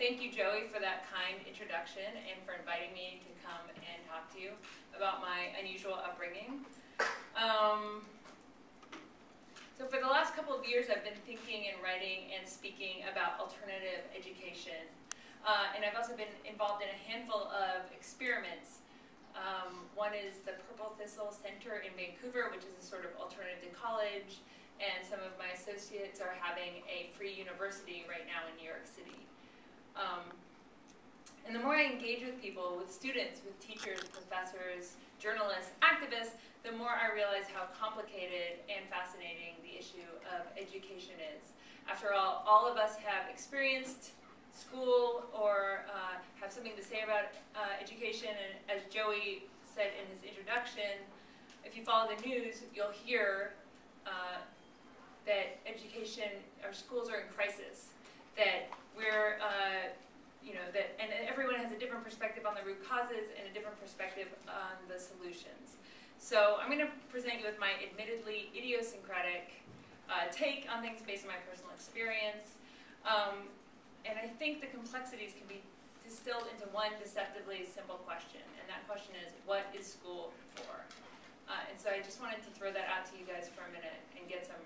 thank you, Joey, for that kind introduction and for inviting me to come and talk to you about my unusual upbringing. So for the last couple of years, I've been thinking and writing and speaking about alternative education. And I've also been involved in a handful of experiments. One is the Purple Thistle Center in Vancouver, which is a sort of alternative to college. And some of my associates are having a free university right now in New York City. And the more I engage with people, with students, with teachers, professors, journalists, activists, the more I realize how complicated and fascinating the issue of education is. After all of us have experienced school or have something to say about education, and as Joey said in his introduction, if you follow the news, you'll hear that education, our schools are in crisis, that we're, and everyone has a different perspective on the root causes and a different perspective on the solutions. So I'm going to present you with my admittedly idiosyncratic take on things based on my personal experience. And I think the complexities can be distilled into one deceptively simple question, and that question is, what is school for? And so I just wanted to throw that out to you guys for a minute and get some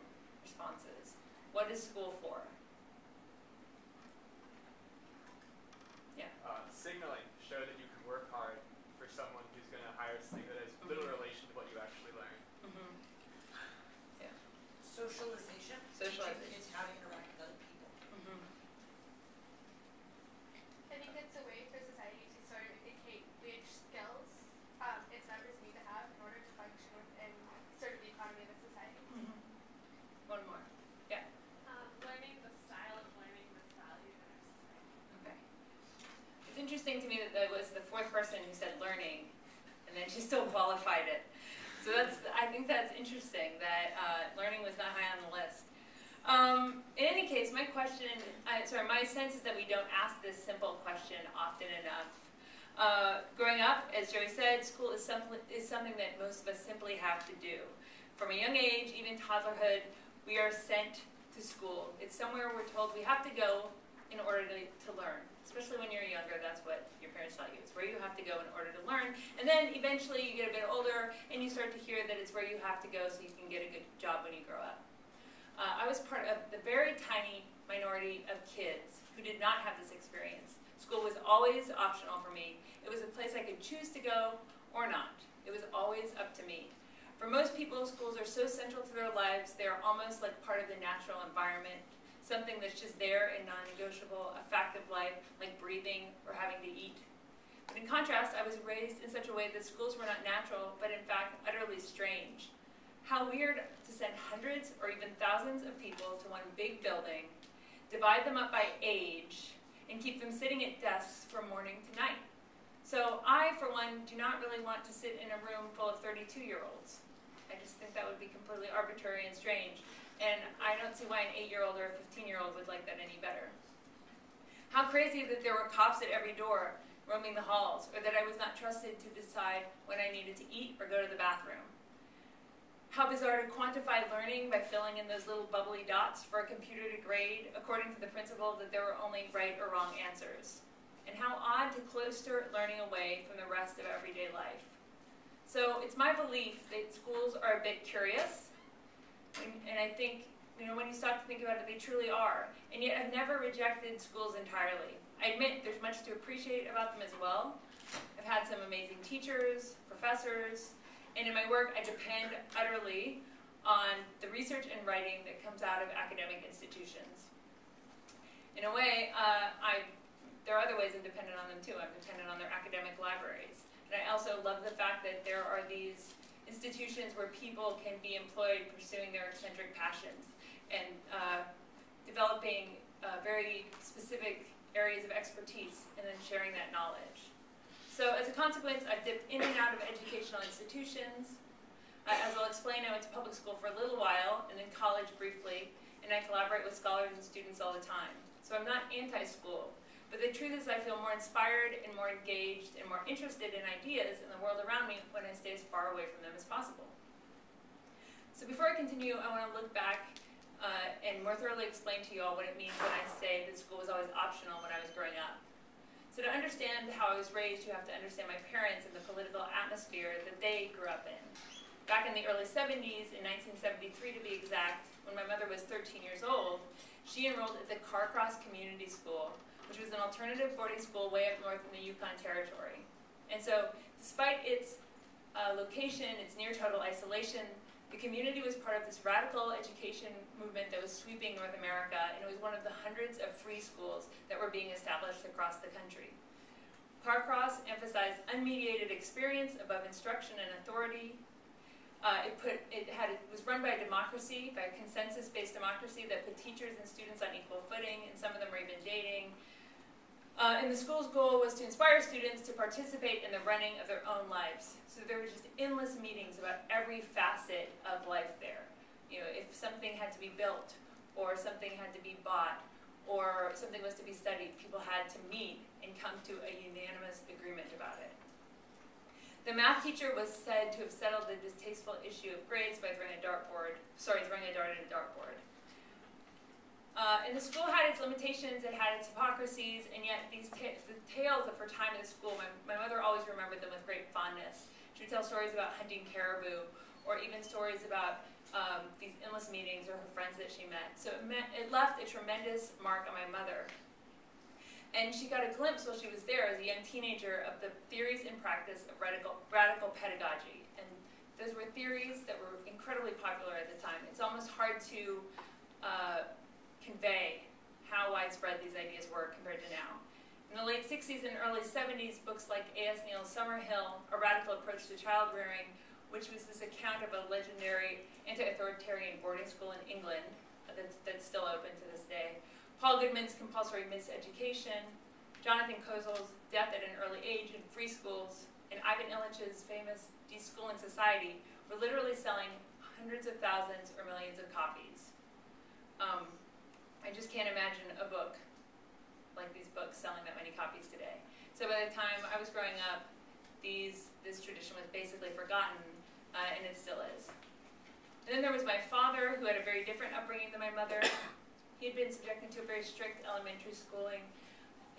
responses. What is school for? Yeah. Signaling. Show that you can work hard for someone who's going to hire something that has little relation to what you actually learn. Yeah. Socialization. Socialization. Kids how to interact with other people. I think it's a way for society to sort of indicate which skills its members need to have in order to function within sort of the economy of a society. One more. Yeah. Learning the style of learning that's valued in our society. Okay. It's interesting to me that that was the fourth person who said learning, and then she still qualified it. So I think that's interesting that learning was not high on the list. In any case, my sense is that we don't ask this simple question often enough. Growing up, as Joey said, school is something that most of us simply have to do. From a young age, even toddlerhood, we are sent to school. It's somewhere we're told we have to go in order to learn. Especially when you're younger, that's what your parents tell you. It's where you have to go in order to learn. And then eventually you get a bit older and you start to hear that it's where you have to go so you can get a good job when you grow up. I was part of the very tiny minority of kids who did not have this experience. School was always optional for me. It was a place I could choose to go or not. It was always up to me. For most people, schools are so central to their lives, they are almost like part of the natural environment, something that's just there and non-negotiable, a fact of life, like breathing or having to eat. But in contrast, I was raised in such a way that schools were not natural, but in fact utterly strange. How weird to send hundreds or even thousands of people to one big building, divide them up by age, and keep them sitting at desks from morning to night. So I, for one, do not really want to sit in a room full of 32-year-olds. I just think that would be completely arbitrary and strange. And I don't see why an 8-year-old or a 15-year-old would like that any better. How crazy that there were cops at every door roaming the halls, or that I was not trusted to decide when I needed to eat or go to the bathroom. How bizarre to quantify learning by filling in those little bubbly dots for a computer to grade according to the principle that there were only right or wrong answers. And how odd to cloister learning away from the rest of everyday life. So it's my belief that schools are a bit curious, and I think, when you stop to think about it, they truly are. And yet I've never rejected schools entirely. I admit there's much to appreciate about them as well. I've had some amazing teachers, professors, and in my work I depend utterly on the research and writing that comes out of academic institutions. In a way, there are other ways I'm dependent on them too. I'm dependent on their academic libraries. And I also love the fact that there are these institutions where people can be employed pursuing their eccentric passions and developing very specific areas of expertise and then sharing that knowledge. So as a consequence, I've dipped in and out of educational institutions. As I'll explain, I went to public school for a little while and then college briefly, and I collaborate with scholars and students all the time. So I'm not anti-school, but the truth is I feel more inspired and more engaged and more interested in ideas in the world around me when I stay as far away from them as possible. So before I continue, I want to look back and more thoroughly explain to you all what it means when I say that school was always optional when I was growing up. So to understand how I was raised, you have to understand my parents and the political atmosphere that they grew up in. Back in the early 70s, in 1973 to be exact, when my mother was 13 years old, she enrolled at the Carcross Community School, which was an alternative boarding school way up north in the Yukon Territory. And so, despite its location, its near total isolation, the community was part of this radical education movement that was sweeping North America, and it was one of the hundreds of free schools that were being established across the country. Carcross emphasized unmediated experience above instruction and authority. It was run by a democracy, by a consensus-based democracy that put teachers and students on equal footing, and some of them were even dating. And the school's goal was to inspire students to participate in the running of their own lives. So there were just endless meetings about every facet of life there. You know, if something had to be built, or something had to be bought, or something was to be studied, people had to meet and come to a unanimous agreement about it. The math teacher was said to have settled the distasteful issue of grades by throwing a dart at a dartboard. And the school had its limitations, it had its hypocrisies, and yet the tales of her time at the school, my mother always remembered them with great fondness. She would tell stories about hunting caribou, or even stories about these endless meetings or her friends that she met. So it left a tremendous mark on my mother. And she got a glimpse while she was there as a young teenager of the theories and practice of radical pedagogy. And those were theories that were incredibly popular at the time. It's almost hard to convey how widespread these ideas were compared to now. In the late 60s and early 70s, books like A.S. Neill's Summerhill, A Radical Approach to Child Rearing, which was this account of a legendary anti-authoritarian boarding school in England that's still open to this day, Paul Goodman's Compulsory Miseducation, Jonathan Kozol's Death at an Early Age in Free Schools, and Ivan Illich's famous Deschooling Society were literally selling hundreds of thousands or millions of copies. I just can't imagine a book like these books selling that many copies today. So by the time I was growing up, this tradition was basically forgotten, and it still is. And then there was my father, who had a very different upbringing than my mother. He had been subjected to a very strict elementary schooling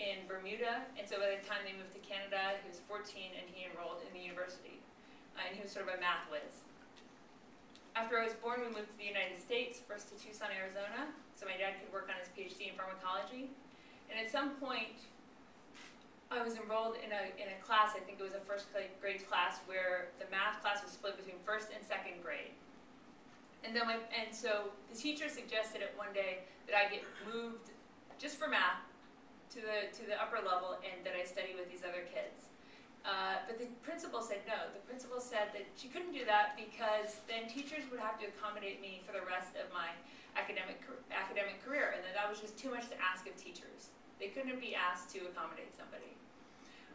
in Bermuda, and so by the time they moved to Canada, he was 14 and he enrolled in the university. And he was sort of a math whiz. After I was born, we moved to the United States, first to Tucson, Arizona, so my dad could work on his PhD in pharmacology. And at some point, I was enrolled in a class, I think it was a first grade class, where the math class was split between first and second grade. And so the teacher suggested it one day that I get moved just for math to the upper level and that I study with these other kids. But the principal said no. The principal said that she couldn't do that because then teachers would have to accommodate me for the rest of my academic career, and that was just too much to ask of teachers. They couldn't be asked to accommodate somebody.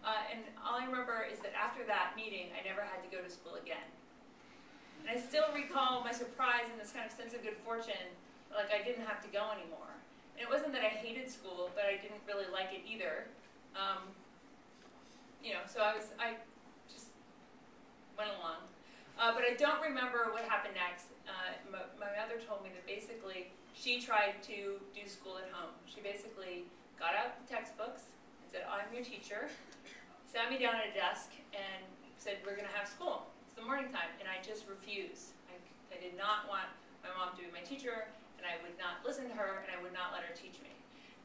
And all I remember is that after that meeting, I never had to go to school again. And I still recall my surprise and this kind of sense of good fortune, like I didn't have to go anymore. And it wasn't that I hated school, but I didn't really like it either. So I just went along. But I don't remember what happened next. My mother told me that basically she tried to do school at home. She basically got out the textbooks and said, I'm your teacher, sat me down at a desk and said, we're going to have school. It's the morning time. And I just refused. I did not want my mom to be my teacher, and I would not listen to her, and I would not let her teach me.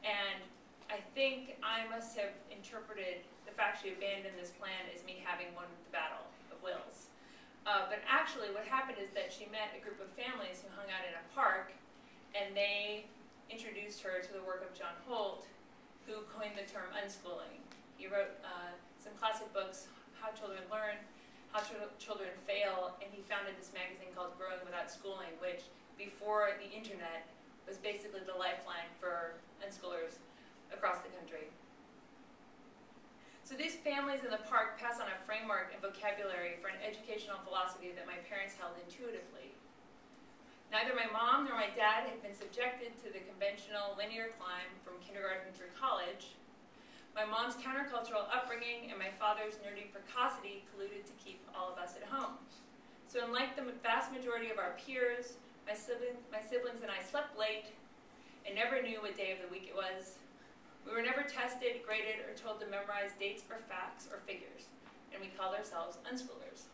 And I think I must have interpreted the fact she abandoned this plan as me having won the battle of wills. But actually what happened is that she met a group of families who hung out in a park, and they introduced her to the work of John Holt, who coined the term unschooling. He wrote some classic books, How Children Learn, How Children Fail, and he founded this magazine called Growing Without Schooling, which before the internet was basically the lifeline for unschoolers across the country. So these families in the park pass on a framework and vocabulary for an educational philosophy that my parents held intuitively. Neither my mom nor my dad had been subjected to the conventional linear climb from kindergarten through college. My mom's countercultural upbringing and my father's nerdy precocity colluded to keep all of us at home. So unlike the vast majority of our peers, My siblings and I slept late and never knew what day of the week it was. We were never tested, graded, or told to memorize dates or facts or figures, and we called ourselves unschoolers.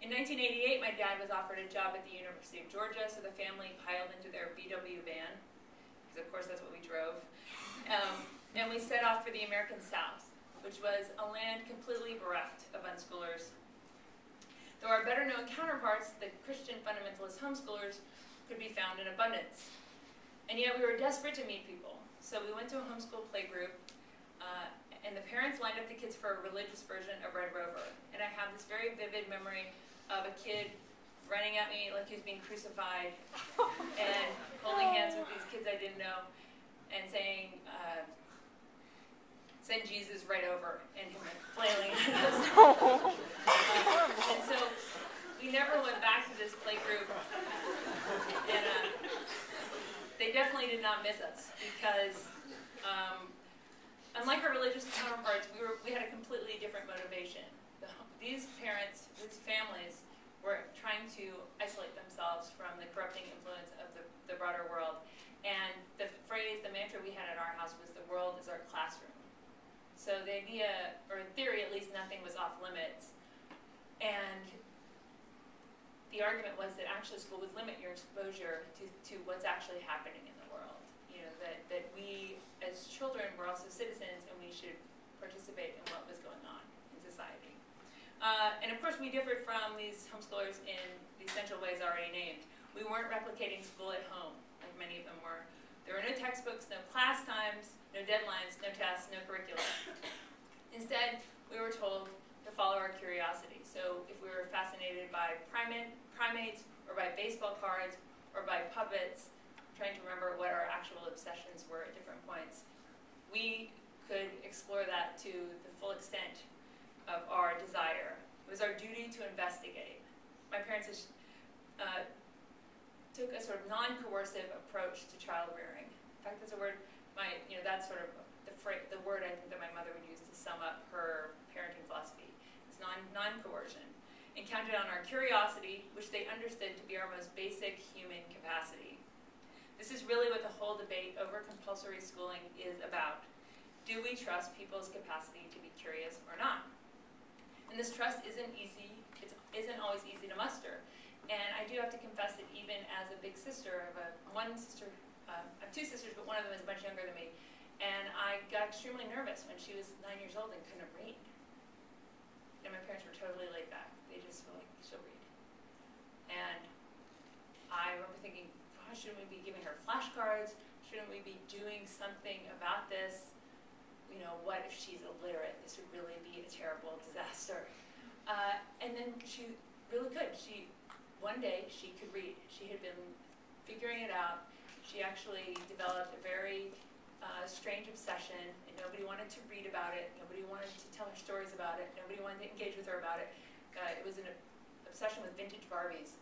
In 1988, my dad was offered a job at the University of Georgia, so the family piled into their VW van, because of course that's what we drove, and we set off for the American South, which was a land completely bereft of unschoolers. Though our better-known counterparts, the Christian fundamentalist homeschoolers, could be found in abundance. And yet we were desperate to meet people. So we went to a homeschool playgroup, and the parents lined up the kids for a religious version of Red Rover. And I have this very vivid memory of a kid running at me like he was being crucified and holding hands with these kids I didn't know and saying, send Jesus right over, and him flailing at us. And so we never went back to this playgroup, and they definitely did not miss us because unlike our religious counterparts, we had a completely different motivation. These parents, these families, were trying to isolate themselves from the corrupting influence of the broader world. And the phrase, the mantra we had at our house was, the world is our classroom. So the idea, or in theory at least, nothing was off limits. And the argument was that actually school would limit your exposure to what's actually happening in the world. You know, that we as children were also citizens and we should participate in what was going on in society. And of course we differed from these homeschoolers in the essential ways already named. We weren't replicating school at home, like many of them were. There were no textbooks, no class times, no deadlines, no tests, no curriculum. Instead, we were told to follow our curiosity. So if we were fascinated by primates, or by baseball cards, or by puppets, trying to remember what our actual obsessions were at different points, we could explore that to the full extent of our desire. It was our duty to investigate. My parents took a sort of non-coercive approach to child rearing. In fact, that's a word, that's sort of the word I think that my mother would use to sum up her parenting philosophy. It's non-coercion. And counted on our curiosity, which they understood to be our most basic human capacity. This is really what the whole debate over compulsory schooling is about. Do we trust people's capacity to be curious or not? And this trust isn't always easy to muster. And I do have to confess that even as a big sister, I have two sisters, but one of them is much younger than me. And I got extremely nervous when she was 9 years old and couldn't read. And my parents were totally laid back. They just were like, she'll read. And I remember thinking, shouldn't we be giving her flashcards? Shouldn't we be doing something about this? You know, what if she's illiterate? This would really be a terrible disaster. And then she really could. One day she could read. She had been figuring it out. She actually developed a very strange obsession, and nobody wanted to read about it. Nobody wanted to tell her stories about it. Nobody wanted to engage with her about it. It was an obsession with vintage Barbies.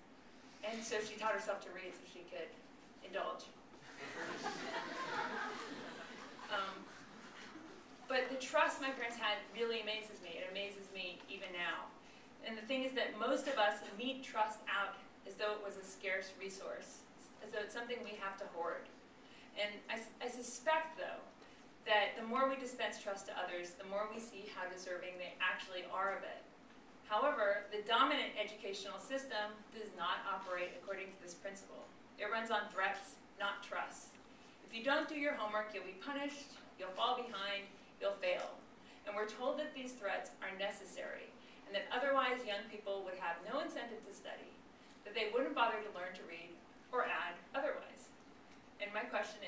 And so she taught herself to read so she could indulge. But the trust my parents had really amazes me. It amazes me even now. And the thing is that most of us meet trust out as though it was a scarce resource, as though it's something we have to hoard. And I suspect, though, that the more we dispense trust to others, the more we see how deserving they actually are of it. However, the dominant educational system does not operate according to this principle. It runs on threats, not trust. If you don't do your homework, you'll be punished, you'll fall behind, you'll fail. And we're told that these threats are necessary, and that otherwise young people would have no incentive to study, that they wouldn't bother to learn to read, or add otherwise. And my question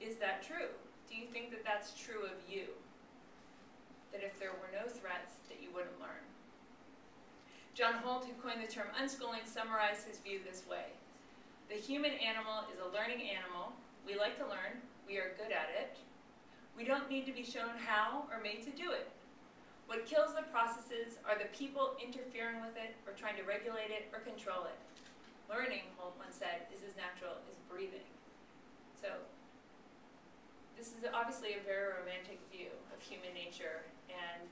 is that true? Do you think that that's true of you? That if there were no threats, that you wouldn't learn? John Holt, who coined the term unschooling, summarized his view this way. The human animal is a learning animal. We like to learn. We are good at it. We don't need to be shown how or made to do it. What kills the processes are the people interfering with it or trying to regulate it or control it. Learning, Holt once said, is as natural as breathing. So this is obviously a very romantic view of human nature, and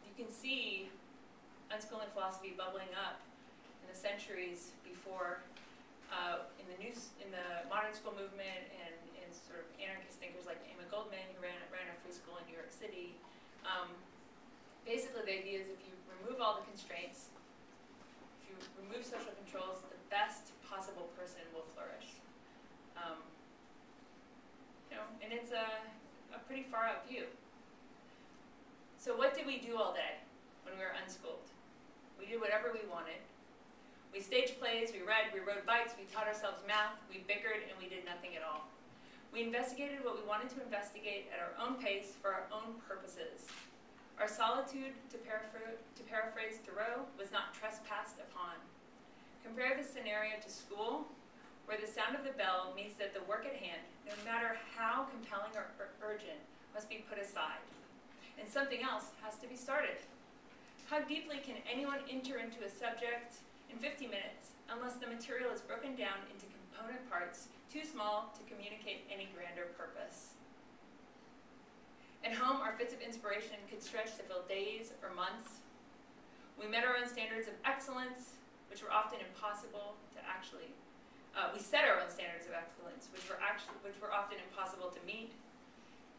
you can see unschooling philosophy bubbling up in the centuries before, in the modern school movement and in sort of anarchist thinkers like Emma Goldman, who ran a free school in New York City. Basically, the idea is if you remove all the constraints, if you remove social controls, the best possible person will flourish. And it's a pretty far out view. So what did we do all day when we were unschooled? We did whatever we wanted. We staged plays, we read, we rode bikes, we taught ourselves math, we bickered, and we did nothing at all. We investigated what we wanted to investigate at our own pace for our own purposes. Our solitude, to paraphrase Thoreau, was not trespassed upon. Compare this scenario to school, where the sound of the bell means that the work at hand, no matter how compelling or urgent, must be put aside, and something else has to be started. How deeply can anyone enter into a subject in 50 minutes unless the material is broken down into component parts too small to communicate any grander purpose? At home, our fits of inspiration could stretch to fill days or months. We met our own standards of excellence, which were often impossible to actually. We set our own standards of excellence, which were often impossible to meet.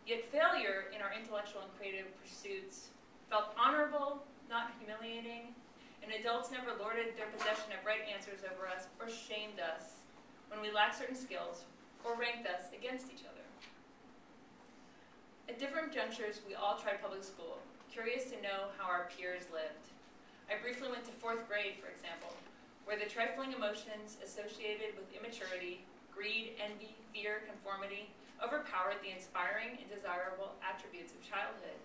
Yet failure in our intellectual and creative pursuits felt honorable, not humiliating, and adults never lorded their possession of right answers over us or shamed us when we lacked certain skills or ranked us against each other. At different junctures, we all tried public school, curious to know how our peers lived. I briefly went to 4th grade, for example, where the trifling emotions associated with immaturity, greed, envy, fear, conformity, overpowered the inspiring and desirable attributes of childhood: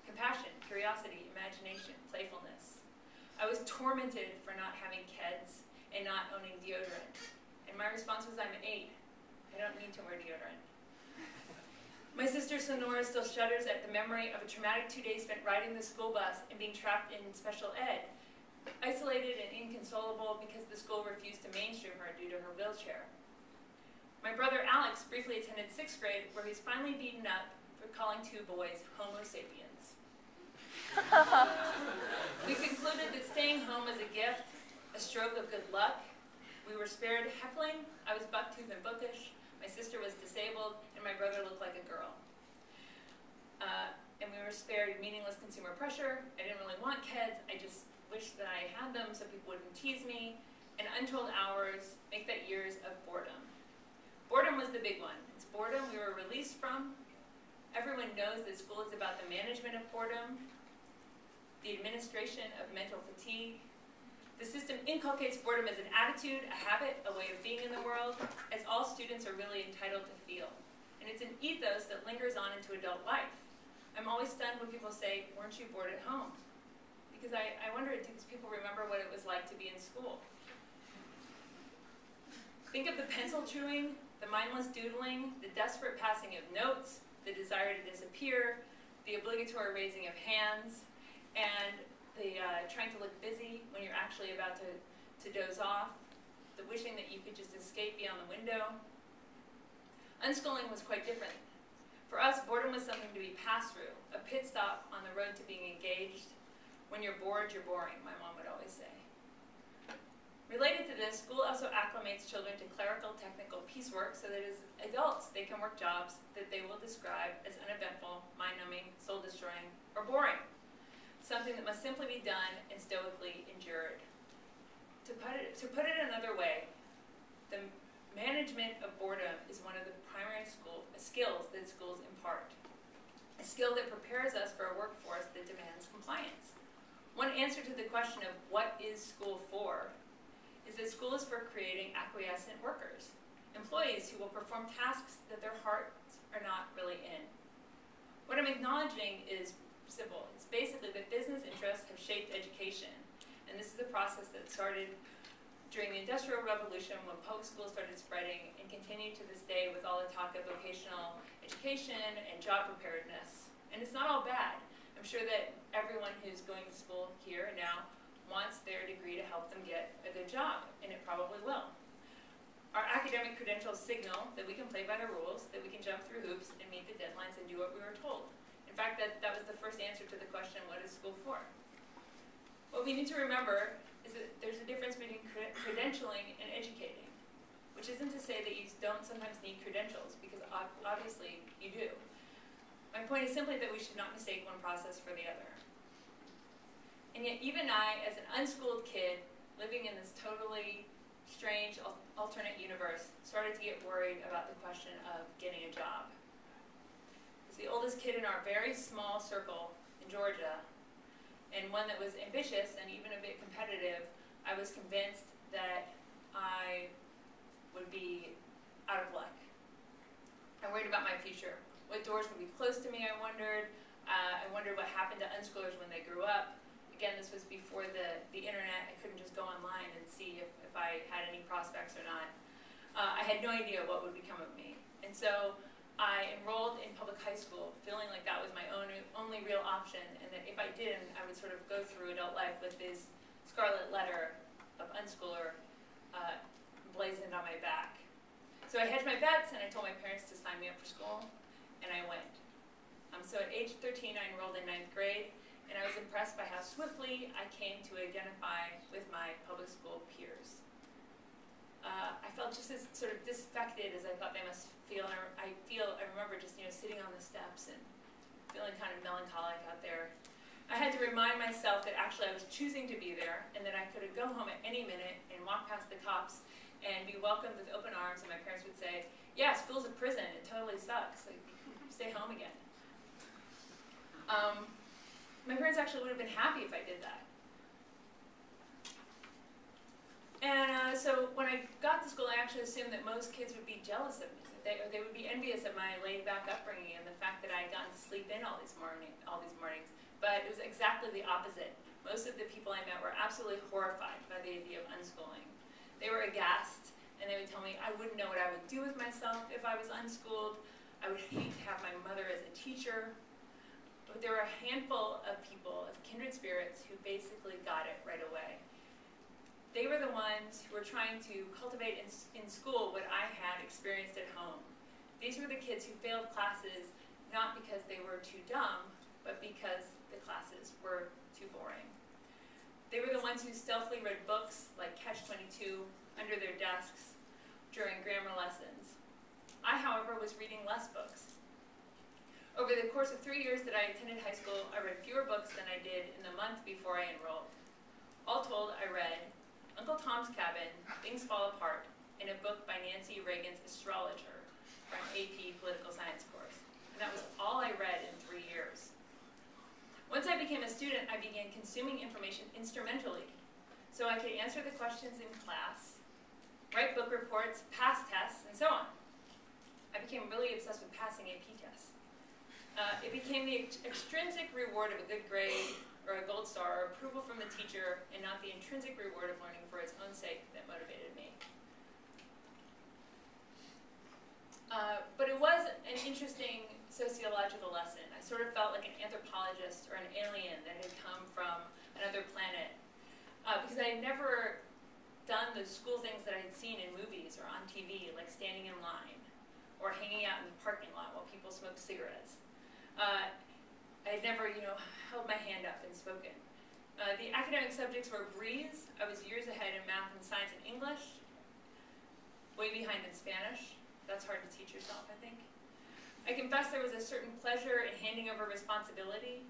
compassion, curiosity, imagination, playfulness. I was tormented for not having kids and not owning deodorant. And my response was, I'm 8. I don't need to wear deodorant. My sister Sonora still shudders at the memory of a traumatic 2 days spent riding the school bus and being trapped in special ed, isolated and inconsolable because the school refused to mainstream her due to her wheelchair. My brother Alex briefly attended 6th grade, where he was finally beaten up for calling 2 boys Homo sapiens. We concluded that staying home was a gift, a stroke of good luck. We were spared heckling. I was bucktooth and bookish. My sister was disabled, and my brother looked like a girl. And we were spared meaningless consumer pressure. I didn't really want kids. I just wished that I had them so people wouldn't tease me. And untold hours make that years of boredom. Boredom was the big one. It's boredom we were released from. Everyone knows that school is about the management of boredom, the administration of mental fatigue. The system inculcates boredom as an attitude, a habit, a way of being in the world, as all students are really entitled to feel. And it's an ethos that lingers on into adult life. I'm always stunned when people say, weren't you bored at home? Because I wonder, do people remember what it was like to be in school? Think of the pencil chewing, the mindless doodling, the desperate passing of notes, the desire to disappear, the obligatory raising of hands, and the trying to look busy when you're actually about to doze off, the wishing that you could just escape beyond the window. Unschooling was quite different. For us, boredom was something to be passed through, a pit stop on the road to being engaged. When you're bored, you're boring, my mom would always say. Related to this, school also acclimates children to clerical, technical piecework so that as adults, they can work jobs that they will describe as uneventful, mind-numbing, soul-destroying, or boring. Something that must simply be done and stoically endured. To put it another way, the management of boredom is one of the primary skills that schools impart. A skill that prepares us for a workforce that demands compliance. One answer to the question of what is school for is that school is for creating acquiescent workers, employees who will perform tasks that their hearts are not really in. What I'm acknowledging is simple. It's basically that business interests have shaped education, and this is a process that started during the Industrial Revolution when public schools started spreading and continued to this day with all the talk of vocational education and job preparedness. And it's not all bad. I'm sure that everyone who's going to school here now wants their degree to help them get a good job, and it probably will. Our academic credentials signal that we can play by the rules, that we can jump through hoops and meet the deadlines and do what we were told. In fact, that was the first answer to the question, what is school for? What we need to remember is that there's a difference between credentialing and educating, which isn't to say that you don't sometimes need credentials, because obviously you do. My point is simply that we should not mistake one process for the other. And yet even I, as an unschooled kid, living in this totally strange alternate universe, started to get worried about the question of getting a job. As the oldest kid in our very small circle in Georgia, and one that was ambitious and even a bit competitive, I was convinced that I would be out of luck. I worried about my future. What doors would be closed to me, I wondered. I wondered what happened to unschoolers when they grew up. Again, this was before the internet. I couldn't just go online and see if I had any prospects or not. I had no idea what would become of me. And so I enrolled in public high school, feeling like that was my only real option, and that if I didn't, I would sort of go through adult life with this scarlet letter of unschooler blazoned on my back. So I hedged my bets, and I told my parents to sign me up for school, and I went. So at age 13, I enrolled in 9th grade, and I was impressed by how swiftly I came to identify with my public school peers. I felt just as sort of disaffected as I thought they must feel. I remember just sitting on the steps and feeling kind of melancholic out there. I had to remind myself that actually I was choosing to be there, and that I could go home at any minute and walk past the cops and be welcomed with open arms, and my parents would say, "Yeah, school's a prison. It totally sucks. Like, stay home again." My parents actually would have been happy if I did that. And so when I got to school, I actually assumed that most kids would be jealous of me. That they would be envious of my laid-back upbringing and the fact that I had gotten to sleep in all these mornings. But it was exactly the opposite. Most of the people I met were absolutely horrified by the idea of unschooling. They were aghast, and they would tell me I wouldn't know what I would do with myself if I was unschooled. I would hate to have my mother as a teacher. But there were a handful of people, of kindred spirits, who basically got it right away. They were the ones who were trying to cultivate in school what I had experienced at home. These were the kids who failed classes not because they were too dumb, but because the classes were too boring. They were the ones who stealthily read books like Catch-22 under their desks during grammar lessons. I, however, was reading less books. Over the course of 3 years that I attended high school, I read fewer books than I did in the month before I enrolled. All told, I read Uncle Tom's Cabin, Things Fall Apart, and a book by Nancy Reagan's Astrologer from an AP political science course. And that was all I read in 3 years. Once I became a student, I began consuming information instrumentally, so I could answer the questions in class, write book reports, pass tests, and so on. I became really obsessed with passing AP tests. It became the extrinsic reward of a good grade, or a gold star, or approval from the teacher, and not the intrinsic reward of learning for its own sake that motivated me. But it was an interesting sociological lesson. I sort of felt like an anthropologist or an alien that had come from another planet, because I had never done the school things that I had seen in movies or on TV, like standing in line, or hanging out in the parking lot while people smoked cigarettes. I had never, held my hand up and spoken. The academic subjects were a breeze. I was years ahead in math and science and English, way behind in Spanish. That's hard to teach yourself, I think. I confess there was a certain pleasure in handing over responsibility,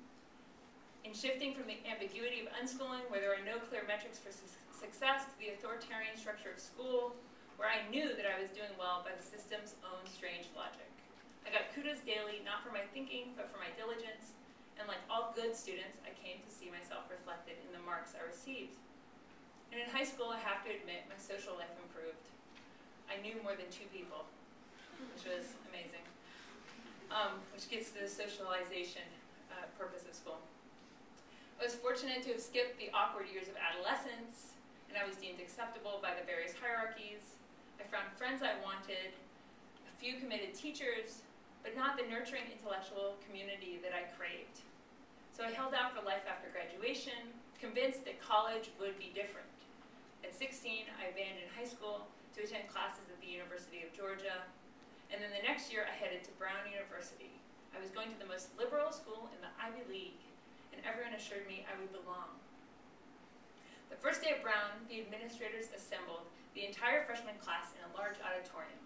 in shifting from the ambiguity of unschooling, where there are no clear metrics for success, to the authoritarian structure of school, where I knew that I was doing well by the system's own strange logic. I got kudos daily, not for my thinking, but for my diligence, and like all good students, I came to see myself reflected in the marks I received. And in high school, I have to admit, my social life improved. I knew more than 2 people, which was amazing, which gets to the socialization purpose of school. I was fortunate to have skipped the awkward years of adolescence, and I was deemed acceptable by the various hierarchies. I found friends I wanted, a few committed teachers, but not the nurturing intellectual community that I craved. So I held out for life after graduation, convinced that college would be different. At 16, I abandoned high school to attend classes at the University of Georgia, and then the next year I headed to Brown University. I was going to the most liberal school in the Ivy League, and everyone assured me I would belong. The first day at Brown, the administrators assembled the entire freshman class in a large auditorium.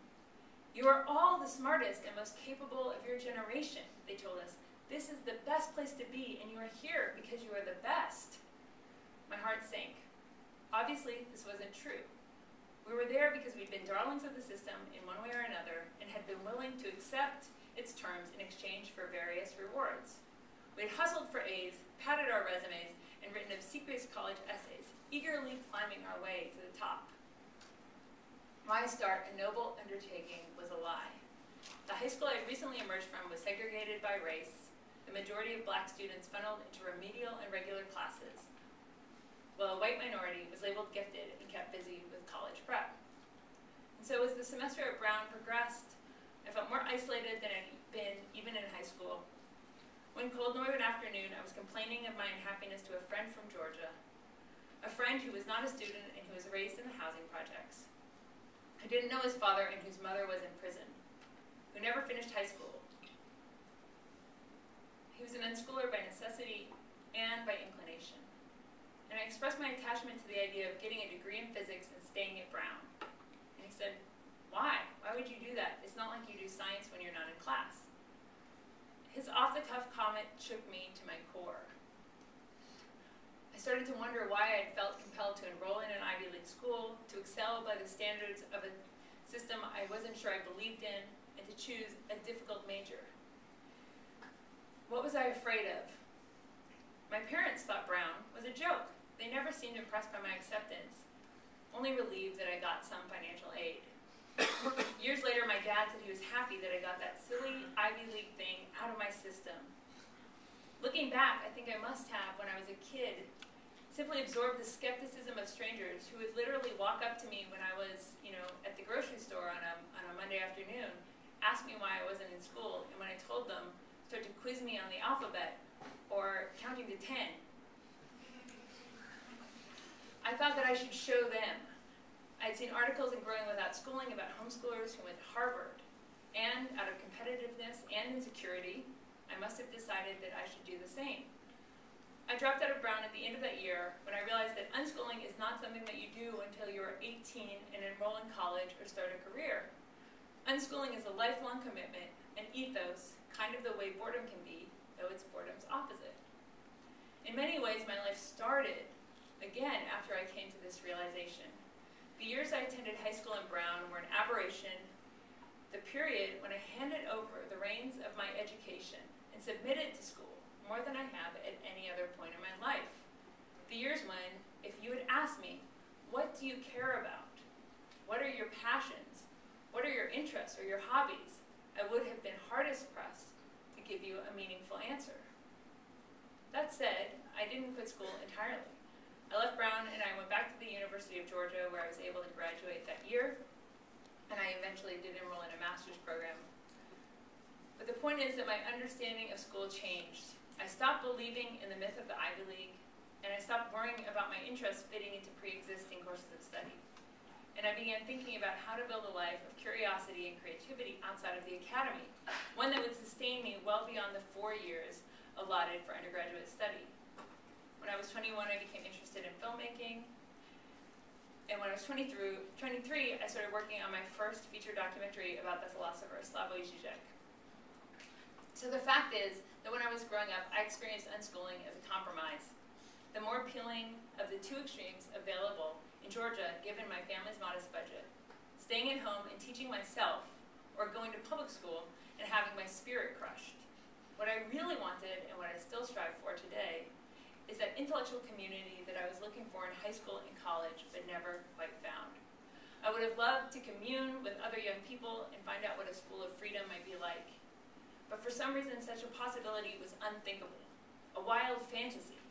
"You are all the smartest and most capable of your generation," they told us. "This is the best place to be, and you are here because you are the best." My heart sank. Obviously, this wasn't true. We were there because we'd been darlings of the system in one way or another and had been willing to accept its terms in exchange for various rewards. We had hustled for A's, padded our resumes, and written obsequious college essays, eagerly climbing our way to the top. My start, a noble undertaking, was a lie. The high school I had recently emerged from was segregated by race. The majority of black students funneled into remedial and regular classes, while a white minority was labeled gifted and kept busy with college prep. And so as the semester at Brown progressed, I felt more isolated than I'd been even in high school. One cold northern afternoon, I was complaining of my unhappiness to a friend from Georgia, a friend who was not a student and who was raised in the housing projects, who didn't know his father and whose mother was in prison, who never finished high school. He was an unschooler by necessity and by inclination. And I expressed my attachment to the idea of getting a degree in physics and staying at Brown. And he said, "Why? Why would you do that? It's not like you do science when you're not in class." His off-the-cuff comment shook me to my core. I started to wonder why I had felt compelled to enroll in an Ivy League school, to excel by the standards of a system I wasn't sure I believed in, and to choose a difficult major. What was I afraid of? My parents thought Brown was a joke. They never seemed impressed by my acceptance, only relieved that I got some financial aid. Years later, my dad said he was happy that I got that silly Ivy League thing out of my system. Looking back, I think I must have, when I was a kid, simply absorbed the skepticism of strangers who would literally walk up to me when I was, at the grocery store on a Monday afternoon, ask me why I wasn't in school, and when I told them, start to quiz me on the alphabet or counting to 10. I thought that I should show them. I'd seen articles in Growing Without Schooling about homeschoolers who went to Harvard, and out of competitiveness and insecurity, I must have decided that I should do the same. I dropped out of Brown at the end of that year when I realized that unschooling is not something that you do until you are 18 and enroll in college or start a career. Unschooling is a lifelong commitment, an ethos, kind of the way boredom can be, though it's boredom's opposite. In many ways, my life started, again, after I came to this realization. The years I attended high school in Brown were an aberration. The period when I handed over the reins of my education and submitted to school more than I have at any other point in my life. The years when, if you had asked me, what do you care about? What are your passions? What are your interests or your hobbies? I would have been hardest pressed to give you a meaningful answer. That said, I didn't quit school entirely. I left Brown and I went back to the University of Georgia, where I was able to graduate that year, and I eventually did enroll in a master's program. But the point is that my understanding of school changed. I stopped believing in the myth of the Ivy League, and I stopped worrying about my interests fitting into pre-existing courses of study. And I began thinking about how to build a life of curiosity and creativity outside of the academy, one that would sustain me well beyond the 4 years allotted for undergraduate study. When I was 21, I became interested in filmmaking, and when I was 23, I started working on my first feature documentary about the philosopher Slavoj Zizek. So the fact is that when I was growing up, I experienced unschooling as a compromise, the more appealing of the two extremes available in Georgia, given my family's modest budget: staying at home and teaching myself, or going to public school and having my spirit crushed. What I really wanted, and what I still strive for today, is that intellectual community that I was looking for in high school and college, but never quite found. I would have loved to commune with other young people and find out what a school of freedom might be like. But for some reason, such a possibility was unthinkable, a wild fantasy.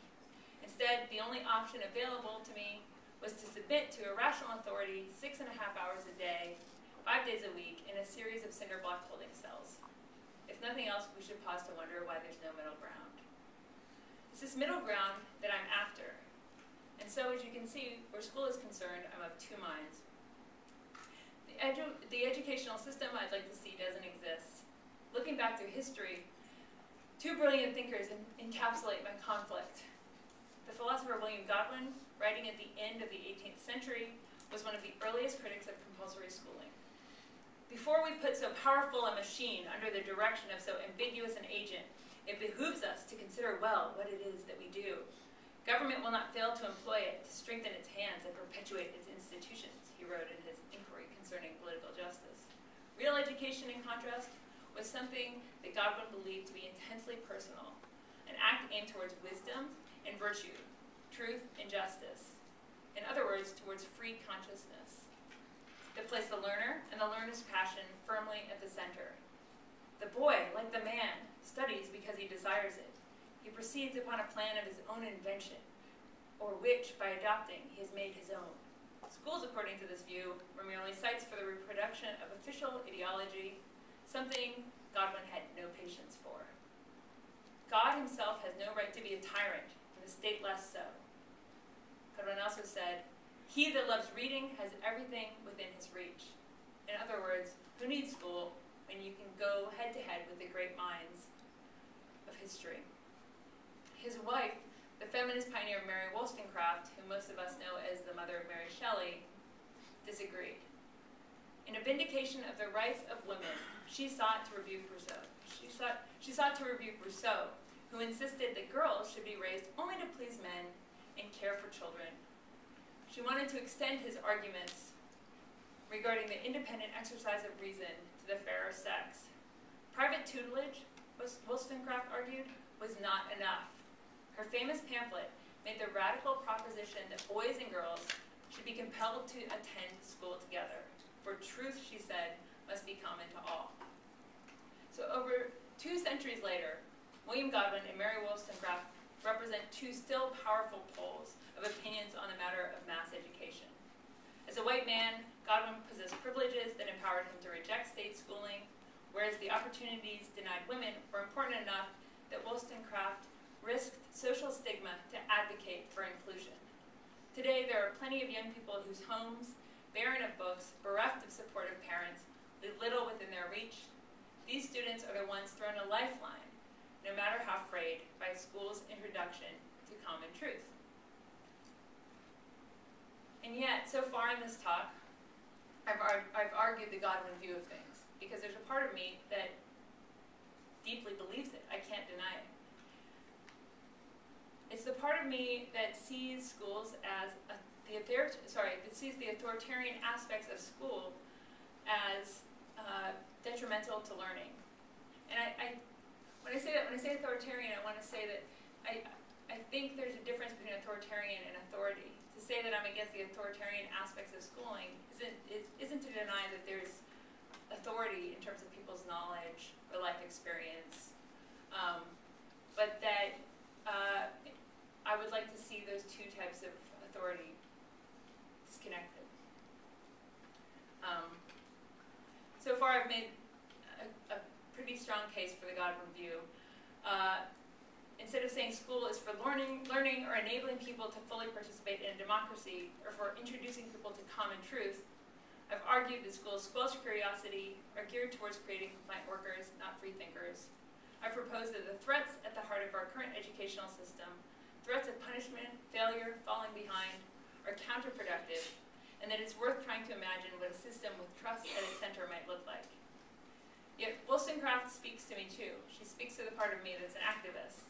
Instead, the only option available to me was to submit to a rational authority 6.5 hours a day, 5 days a week, in a series of cinder block holding cells. If nothing else, we should pause to wonder why there's no middle ground. It's this middle ground that I'm after. And so, as you can see, where school is concerned, I'm of two minds. The educational system I'd like to see doesn't exist. Looking back through history, two brilliant thinkers encapsulate my conflict: the philosopher Godwin writing at the end of the 18th century, was one of the earliest critics of compulsory schooling. Before we put so powerful a machine under the direction of so ambiguous an agent, it behooves us to consider well what it is that we do. Government will not fail to employ it to strengthen its hands and perpetuate its institutions, he wrote in his inquiry concerning political justice. Real education, in contrast, was something that Godwin believed to be intensely personal, an act aimed towards wisdom and virtue, truth and justice. In other words, towards free consciousness, that placed the learner and the learner's passion firmly at the center. The boy, like the man, studies because he desires it. He proceeds upon a plan of his own invention, or which, by adopting, he has made his own. Schools, according to this view, were merely sites for the reproduction of official ideology, something Godwin had no patience for. God himself has no right to be a tyrant, and the state less so. Godwin also said, "He that loves reading has everything within his reach." In other words, who needs school when you can go head-to-head with the great minds of history? His wife, the feminist pioneer Mary Wollstonecraft, who most of us know as the mother of Mary Shelley, disagreed. In a vindication of the rights of women, she sought to rebuke Rousseau. She sought to rebuke Rousseau, who insisted that girls should be raised only to please men and care for children. She wanted to extend his arguments regarding the independent exercise of reason to the fairer sex. Private tutelage, Wollstonecraft argued, was not enough. Her famous pamphlet made the radical proposition that boys and girls should be compelled to attend school together. For truth, she said, must be common to all. So over 2 centuries later, William Godwin and Mary Wollstonecraft represent 2 still powerful poles of opinions on the matter of mass education. As a white man, Godwin possessed privileges that empowered him to reject state schooling, whereas the opportunities denied women were important enough that Wollstonecraft risked social stigma to advocate for inclusion. Today, there are plenty of young people whose homes, barren of books, bereft of supportive parents, leave little within their reach. These students are the ones thrown a lifeline, no matter how frayed, by school's introduction to common truth. And yet, so far in this talk, I've argued the Godwin view of things, because there's a part of me that deeply believes it. I can't deny it. It's the part of me that sees schools as that sees the authoritarian aspects of school as detrimental to learning. And when I say authoritarian, I want to say that I think there's a difference between authoritarian and authority. To say that I'm against the authoritarian aspects of schooling isn't to deny that there's authority in terms of people's knowledge or life experience, but that I would like to see those 2 types of authority disconnected. So far I've made a pretty strong case for the Godwin view. Instead of saying school is for learning or enabling people to fully participate in a democracy, or for introducing people to common truth, I've argued that schools squelch curiosity, are geared towards creating compliant workers, not free thinkers. I've proposed that the threats at the heart of our current educational system, threats of punishment, failure, falling behind, are counterproductive, and that it's worth trying to imagine what a system with trust at its center might look like. Yet Wollstonecraft speaks to me too. She speaks to the part of me that's an activist.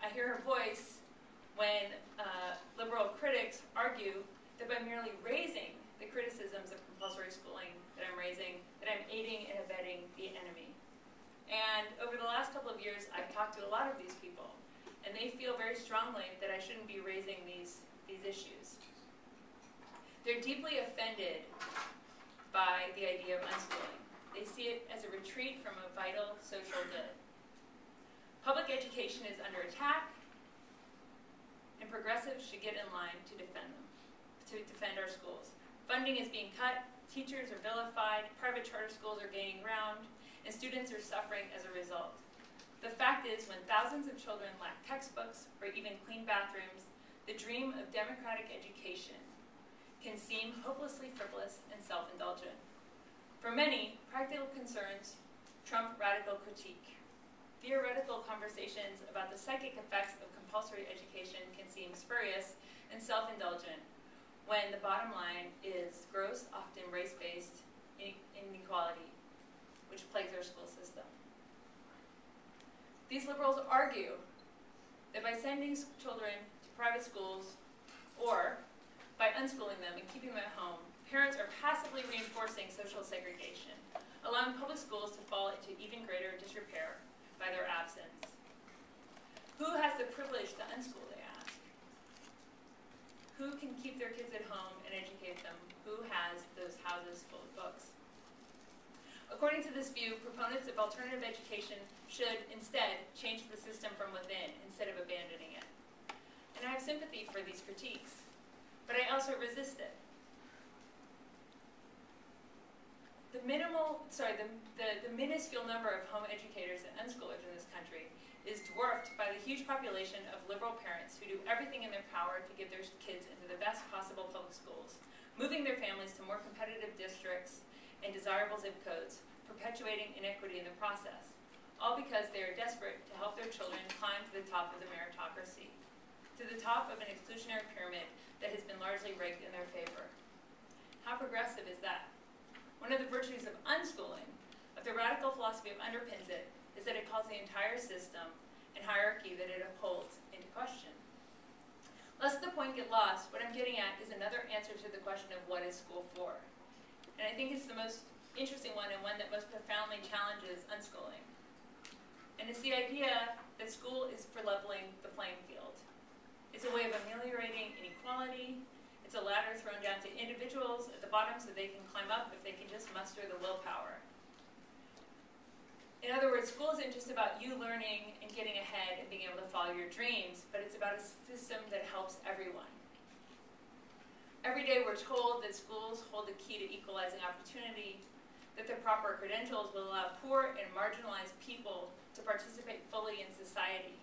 I hear her voice when liberal critics argue that by merely raising the criticisms of compulsory schooling that I'm raising, that I'm aiding and abetting the enemy. And over the last couple of years, I've talked to a lot of these people, and they feel very strongly that I shouldn't be raising these issues. They're deeply offended by the idea of unschooling. They see it as a retreat from a vital social good. Public education is under attack, and progressives should get in line to defend our schools. Funding is being cut, teachers are vilified, private charter schools are gaining ground, and students are suffering as a result. The fact is, when thousands of children lack textbooks or even clean bathrooms, the dream of democratic education can seem hopelessly frivolous and self-indulgent. For many, practical concerns trump radical critique. Theoretical conversations about the psychic effects of compulsory education can seem spurious and self-indulgent when the bottom line is gross, often race-based inequality, which plagues our school system. These liberals argue that by sending children to private schools or by unschooling them and keeping them at home, parents are passively reinforcing social segregation, allowing public schools to fall into even greater disrepair by their absence. Who has the privilege to unschool, they ask? Who can keep their kids at home and educate them? Who has those houses full of books? According to this view, proponents of alternative education should instead change the system from within instead of abandoning it. And I have sympathy for these critiques, but I also resist it. The minuscule number of home educators and unschoolers in this country is dwarfed by the huge population of liberal parents who do everything in their power to get their kids into the best possible public schools, moving their families to more competitive districts and desirable zip codes, perpetuating inequity in the process, all because they are desperate to help their children climb to the top of the meritocracy, to the top of an exclusionary pyramid that has been largely rigged in their favor. How progressive is that? One of the virtues of unschooling, of the radical philosophy that underpins it, is that it calls the entire system and hierarchy that it upholds into question. Lest the point get lost, what I'm getting at is another answer to the question of what is school for. And I think it's the most interesting one and one that most profoundly challenges unschooling. And it's the idea that school is for leveling the playing field. It's a way of ameliorating inequality. It's a ladder thrown down to individuals at the bottom so they can climb up if they can just muster the willpower. In other words, school isn't just about you learning and getting ahead and being able to follow your dreams, but it's about a system that helps everyone. Every day we're told that schools hold the key to equalizing opportunity, that the proper credentials will allow poor and marginalized people to participate fully in society,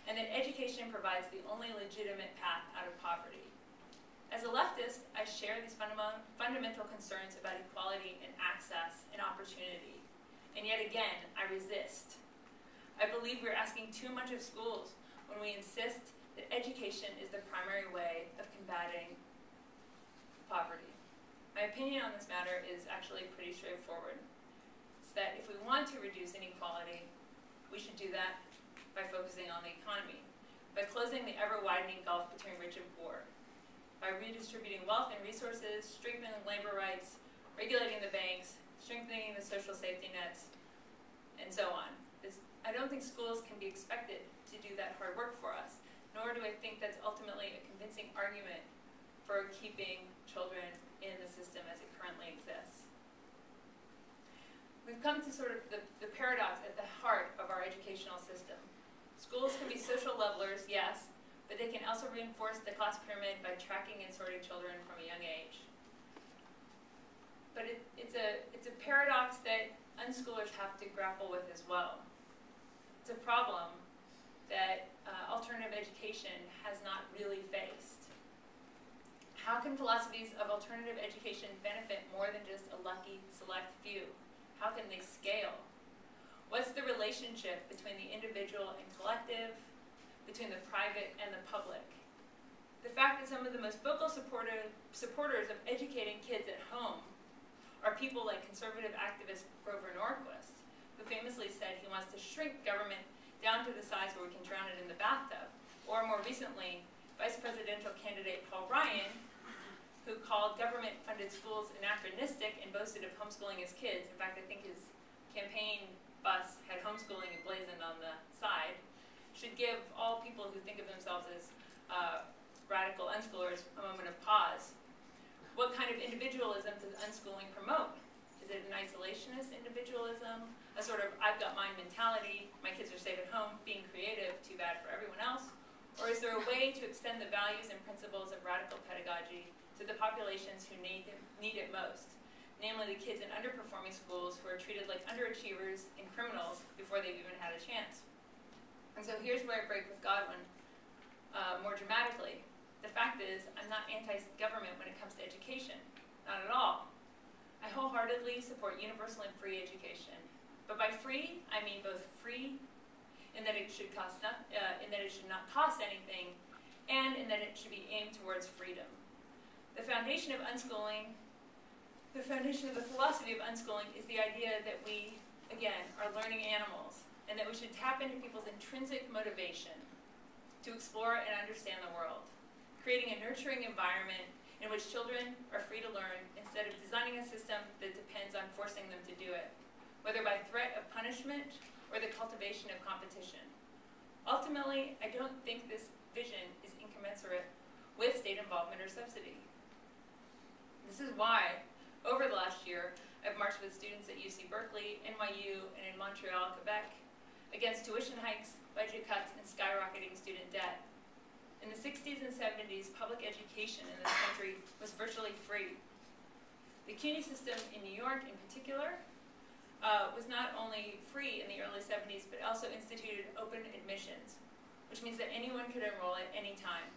and that education provides the only legitimate path out of poverty. As a leftist, I share these fundamental concerns about equality and access and opportunity. And yet again, I resist. I believe we're asking too much of schools when we insist that education is the primary way of combating poverty. My opinion on this matter is actually pretty straightforward. It's that if we want to reduce inequality, we should do that by focusing on the economy, by closing the ever-widening gulf between rich and poor, by redistributing wealth and resources, strengthening labor rights, regulating the banks, strengthening the social safety nets, and so on. I don't think schools can be expected to do that hard work for us, nor do I think that's ultimately a convincing argument for keeping children in the system as it currently exists. We've come to sort of the paradox at the heart of our educational system. Schools can be social levelers, yes, but they can also reinforce the class pyramid by tracking and sorting children from a young age. But it's a paradox that unschoolers have to grapple with as well. It's a problem that alternative education has not really faced. How can philosophies of alternative education benefit more than just a lucky select few? How can they scale? What's the relationship between the individual and collective, between the private and the public? The fact that some of the most vocal supporters of educating kids at home are people like conservative activist Grover Norquist, who famously said he wants to shrink government down to the size where we can drown it in the bathtub. Or more recently, Vice Presidential candidate Paul Ryan, who called government-funded schools anachronistic and boasted of homeschooling his kids. In fact, I think his campaign bus had homeschooling emblazoned on the side, should give all people who think of themselves as radical unschoolers a moment of pause. What kind of individualism does unschooling promote? Is it an isolationist individualism, a sort of I've got mine mentality, my kids are safe at home, being creative, too bad for everyone else? Or is there a way to extend the values and principles of radical pedagogy to the populations who need it most, namely the kids in underperforming schools who are treated like underachievers and criminals before they've even had a chance? And so here's where I break with Godwin more dramatically. The fact is, I'm not anti-government when it comes to education. Not at all. I wholeheartedly support universal and free education. But by free, I mean both free in that it should not cost anything, and in that it should be aimed towards freedom. The foundation of unschooling, the foundation of the philosophy of unschooling is the idea that we, again, are learning animals, and that we should tap into people's intrinsic motivation to explore and understand the world, creating a nurturing environment in which children are free to learn instead of designing a system that depends on forcing them to do it, whether by threat of punishment or the cultivation of competition. Ultimately, I don't think this vision is incommensurate with state involvement or subsidy. This is why, over the last year, I've marched with students at UC Berkeley, NYU, and in Montreal, Quebec, against tuition hikes, budget cuts, and skyrocketing student debt. In the 60s and 70s, public education in this country was virtually free. The CUNY system in New York, in particular, was not only free in the early 70s, but also instituted open admissions, which means that anyone could enroll at any time.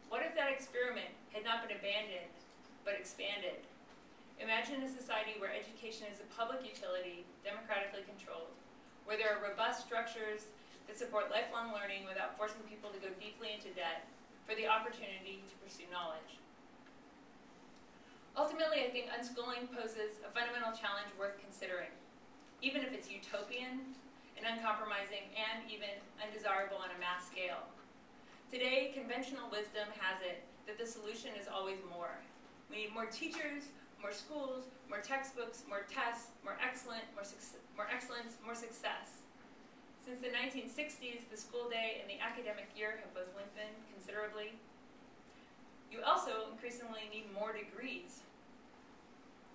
What if that experiment had not been abandoned, but expanded? Imagine a society where education is a public utility, democratically controlled, where there are robust structures that support lifelong learning without forcing people to go deeply into debt for the opportunity to pursue knowledge. Ultimately, I think unschooling poses a fundamental challenge worth considering, even if it's utopian and uncompromising and even undesirable on a mass scale. Today, conventional wisdom has it that the solution is always more. We need more teachers, more schools, more textbooks, more tests, more excellence, more success. Since the 1960s, the school day and the academic year have both lengthened considerably. You also increasingly need more degrees.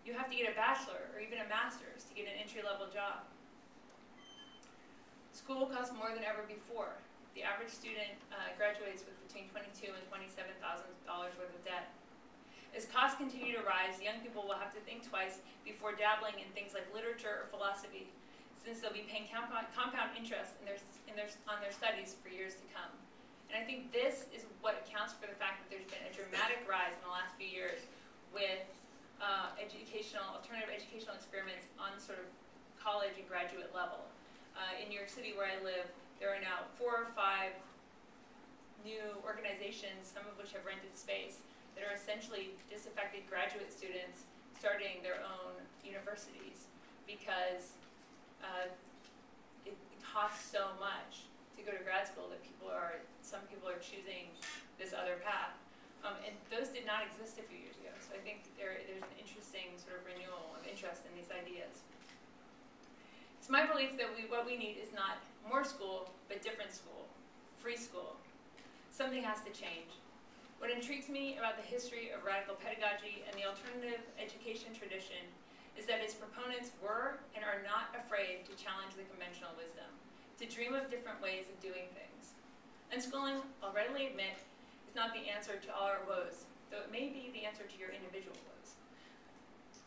You have to get a bachelor or even a master's to get an entry-level job. School costs more than ever before. The average student graduates with between $22,000 and $27,000 worth of debt. As costs continue to rise, young people will have to think twice before dabbling in things like literature or philosophy, since they'll be paying compound interest on their studies for years to come. And I think this is what accounts for the fact that there's been a dramatic rise in the last few years with alternative educational experiments on the sort of college and graduate level. In New York City, where I live, there are now 4 or 5 new organizations, some of which have rented space, that are essentially disaffected graduate students starting their own universities because it costs so much to go to grad school that some people are choosing this other path. And those did not exist a few years ago. So I think there's an interesting sort of renewal of interest in these ideas. It's my belief that what we need is not more school, but different school, free school. Something has to change. What intrigues me about the history of radical pedagogy and the alternative education tradition is that its proponents were and are not afraid to challenge the conventional wisdom, to dream of different ways of doing things. Unschooling, I'll readily admit, is not the answer to all our woes, though it may be the answer to your individual woes.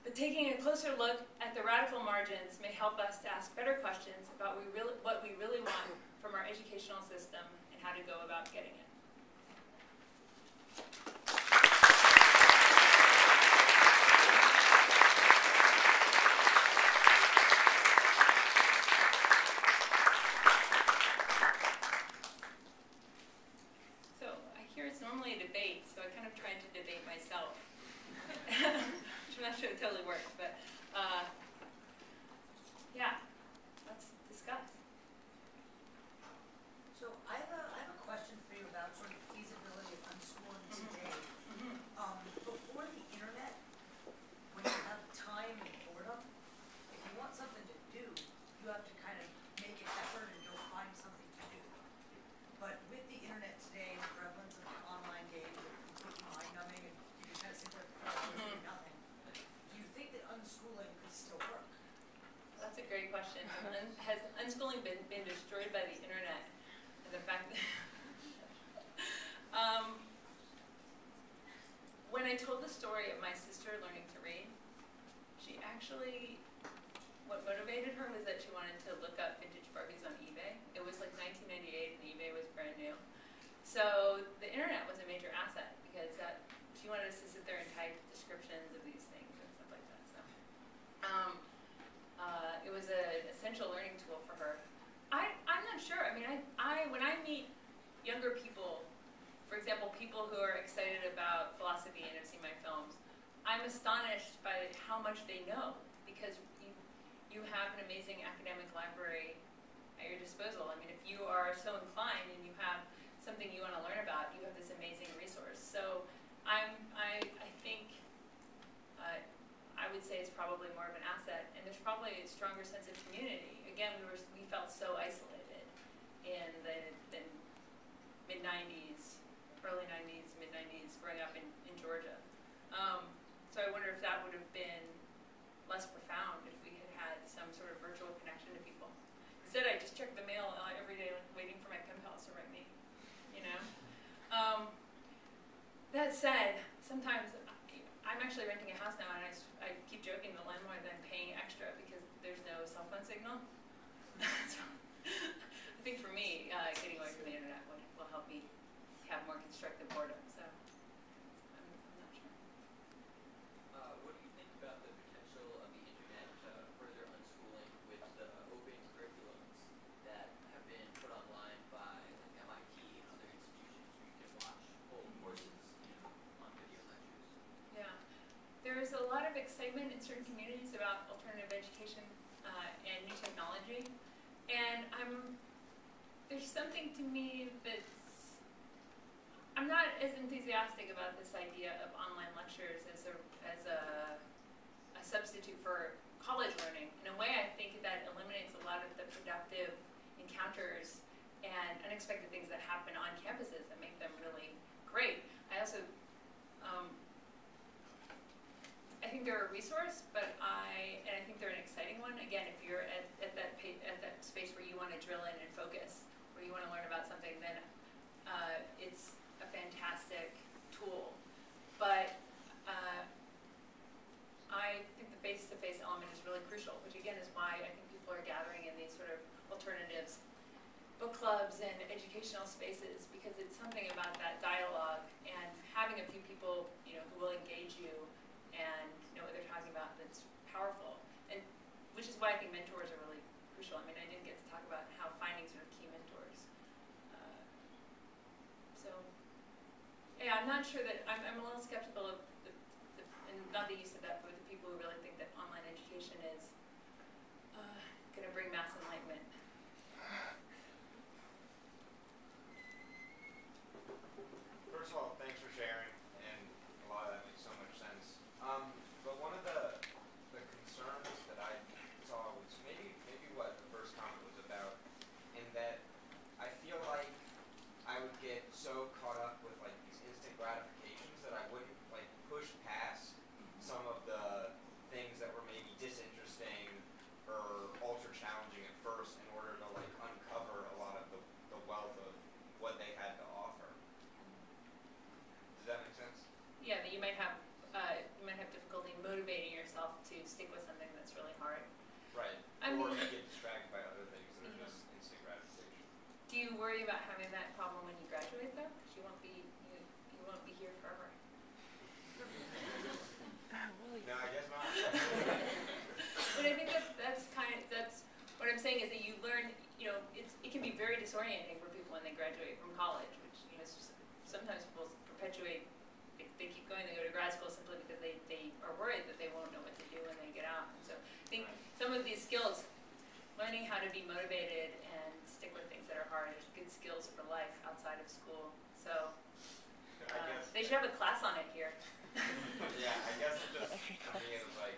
But taking a closer look at the radical margins may help us to ask better questions about what we really want from our educational system and how to go about getting it. Normally a debate, so I kind of tried to debate myself, which I'm not sure it totally works, but yeah, let's discuss. So I have a question for you about sort of feasibility of unschooling today. Before the internet, when you have time and boredom, if you want something to do, you have to kind of make an effort and go find something to do. But with the internet today, the prevalence of online games are completely mind-numbing, and you can kind of sit there for doing nothing. Do you think that unschooling could still work? That's a great question. Has unschooling been destroyed by the internet? And the fact that when I told the story of my sister learning to read, she actually, what motivated her was that she wanted to look up vintage Barbies on eBay. It was like 1998 and eBay was brand new. So the internet was a major asset because she wanted us to sit there and type descriptions of these things and stuff like that. So it was an essential learning tool for her. I'm not sure. I mean, when I meet younger people, for example, people who are excited about philosophy and have seen my films, I'm astonished by how much they know, because you have an amazing academic library at your disposal. I mean, if you are so inclined and you have something you want to learn about, you have this amazing resource. So I think I would say it's probably more of an asset, and there's probably a stronger sense of community. Again, we felt so isolated in the mid-90s, early 90s, mid-90s, growing up in Georgia. So I wonder if that would have been less profound if we had had some sort of virtual connection to people. Instead, I just check the mail every day, like, waiting for my pen pals to write me, you know? That said, sometimes I'm actually renting a house now, and I keep joking the landlord that I'm paying extra because there's no cell phone signal. So I think for me, getting away from the internet will help me have more constructive boredom. So I'm not sure. What do you think about the potential of the internet to further unschooling with the open curriculums that have been put online by like MIT and other institutions where you can watch whole courses, on video lectures? Yeah, there is a lot of excitement in certain communities about alternative education and new technology, and there's something to me that's, I'm not as enthusiastic about this idea of online lectures as a substitute for college learning. In a way, I think that eliminates a lot of the productive encounters and unexpected things that happen on campuses that make them really great. I also, I think they're a resource, and I think they're an exciting one. Again, if you're at that space where you want to drill in and focus, where you want to learn about something, then it's a fantastic tool. But I think the face-to-face element is really crucial, which again is why I think people are gathering in these sort of alternatives, book clubs and educational spaces, because it's something about that dialogue and having a few people, who will engage you and know what they're talking about that's powerful. And which is why I think mentors are really crucial. I mean, I didn't get to talk about how finding sort of key mentors. So yeah, I'm not sure that, I'm a little skeptical of and not that you said that, but the people who really think that online education is going to bring mass enlightenment. First of all, thanks for sharing, and a lot of that makes so much sense. But one of the concerns that I saw was maybe what the first comment was about, in that I feel like I would get so caught up with like these instant gratifications that I wouldn't like push past some of the things that were maybe disinteresting or ultra challenging at first in order to like uncover a lot of the wealth of what they had to offer. Does that make sense? Yeah, that you might have difficulty motivating yourself to stick with something that's really hard. Right. Or you get distracted by other things that are just instant gratification. Do you worry about having that problem when you graduate, though? Because you won't be here forever. No, I guess not. But I think that's what I'm saying is that you learn. It can be very disorienting for people when they graduate from college, which sometimes people perpetuate. They keep going. They go to grad school simply because they are worried that they won't know what to do when they get out. And so I think some of these skills, learning how to be motivated and stick with things that are hard, is good skills for life outside of school. So they should have a class on it here. Yeah, I guess it just, for me, it was like,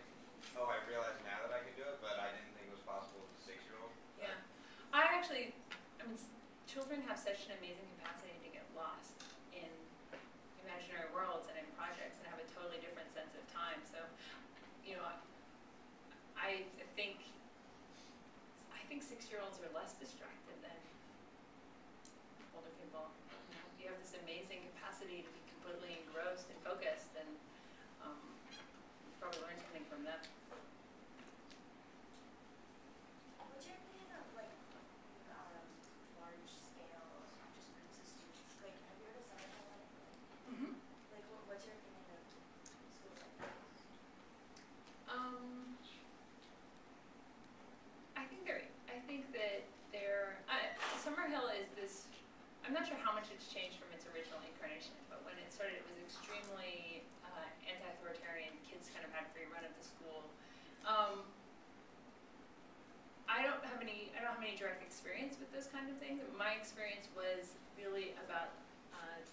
oh, I realize now that I can do it, but I didn't think it was possible as a 6-year-old. Yeah. Children have such an amazing capacity to get lost in imaginary worlds and in projects and have a totally different sense of time. So, I think 6-year-olds are less distracted than older people. You have this amazing capacity to be completely engrossed and focused, and you probably learn something from them. What's your opinion of like large scale just groups of students? Like, have you heard of Summer Hill? Mm-hmm. Like, what's your opinion of schools like that? I think that Summer Hill is this. I'm not sure how much it's changed from its original incarnation. had free run of the school. I don't have any direct experience with those kind of things. My experience was really about